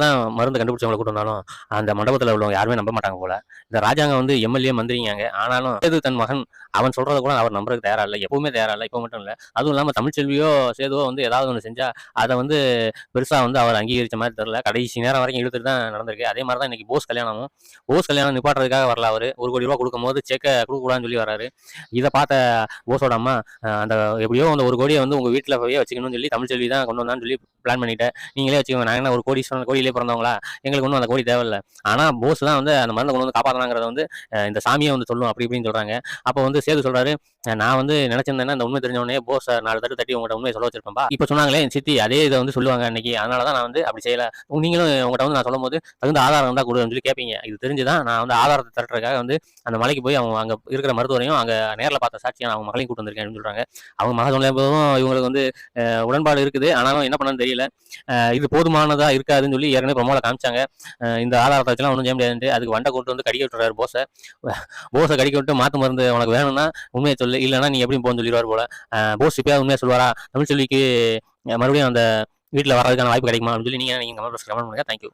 தான் மருந்து கண்டுபிடிச்சவங்கள கூட்டு வந்தாலும் அந்த மண்டபத்துல உள்ளவங்க யாருமே நம்ப மாட்டாங்க போல. இந்த ராஜாங்கம் வந்து எம்எல்ஏ, மந்திரிங்காங்க. ஆனாலும் சேது தன் மகன் அவன் சொல்றத கூட அவர் நம்புறதுக்கு தயாரா இல்ல. எப்பவுமே தயாரா இல்ல. இப்ப மட்டும் இல்ல. அதுவும் இல்லாம தமிழ்ச்செல்வியோ, சேதுவோ வந்து ஏதாவது ஒண்ணு செஞ்சா, அத வந்து பெருசா வந்து அவர் அங்கீகரிச்ச மாரி தெரியல. கடைசி நேரம் வரைக்கும் இழுத்துட்டு தான் நடந்திருக்கு. அதே மாரி தான் இன்னைக்கு போஸ் கல்யாணமும். போஸ் கல்யாணம் நிப்பாட்டுறதுக்காக வரல அவரு. ரூ. 1,00,00,000 குடுக்கும்போது செக்க குடுக்கக்கூடாதுன்னு சொல்லி வராரு. இத பார்த்த போஸோட அம்மா, அந்த எப்படியோ அந்த 1,00,00,000 வந்து உங்க வீட்ல போய் வச்சுக்கணும்னு சொல்லி தமிழ்ச்செல்வி தான் கொண்டு வந்தான்னு சொல்லி பிளான் பண்ணிட்டேன். நீங்களே வச்சுக்கோங்க. நாங்க என்ன ஒரு கோடீஸ்வரன் கோடியிலே பிறந்தவங்களா? எங்களுக்கு ஒண்ணும் அந்த கோடி தேவையில்ல. ஆனா போஸ் தான் வந்து அந்த மருந்த கொண்டு வந்து காப்பாத்தனாங்கிறத வந்து இந்த சாமியே வந்து சொல்லும் அப்படி இப்படின்னு சொல்றாங்க. அப்போ வந்து சேது சொல்றாரு, நான் வந்து நினைச்சிருந்தேன்னா இந்த உண்மை தெரிஞ்ச உடனே போஸ 4 தட்டு தட்டி உங்கள்ட்ட உண்மையை சொல்ல வச்சிருப்பேன்பா. இப்ப சொன்னாங்களே என் சித்தி அதே இதை வந்து சொல்லுவாங்க அன்னைக்கு. அதனால தான் நான் வந்து அப்படி செய்யல. நீங்களும் உங்கள்ட்ட வந்து நான் சொல்லும்போது தகுந்த ஆதாரம் இருந்தா கொடுன்னு சொல்லி கேட்பீங்க. இது தெரிஞ்சுதான் நான் வந்து ஆதாரத்தை திரட்டுறதுக்காக வந்து அந்த மலைக்கு போய் அவங்க அங்க இருக்கிற மருத்துவரையும் அங்க நேரில் பார்த்த சாட்சியை அவங்க மகளையும் கூட்டு வந்திருக்கேன் அப்படின்னு சொல்றாங்க. அவங்க மக சொன்ன போதும் இவங்களுக்கு வந்து உடன்பாடு இருக்குது. ஆனாலும் என்ன பண்ணணும்னு தெரியல. இது போதுமானதா இருக்காதுன்னு சொல்லி ஏற்கனவே ப்ரொமோல காமிச்சாங்க. இந்த ஆதாரத்தை வச்சுலாம் ஒன்றும் செய்ய முடியாதுன்ட்டு அதுக்கு வண்டை கொண்டு வந்து கடிக்க விட்டுறாரு போஸை. போஸை கடிக்க விட்டு மாத்து மருந்து உனக்கு வேணும்னா உண்மையை சொல்லு, இல்லைன்னா நீ எப்படி போன்னு சொல்லிடுவார் போல. போஸ் இப்பயாவது உண்மையை சொல்லுவாரா? தமிழ்ச்செல்விக்கு மறுபடியும் அந்த வீட்டில் வர்றதுக்கான வாய்ப்பு கிடைக்குமா அப்படின்னு சொல்லி நீங்க கமெண்ட் பண்ணுங்க. தேங்க்யூ.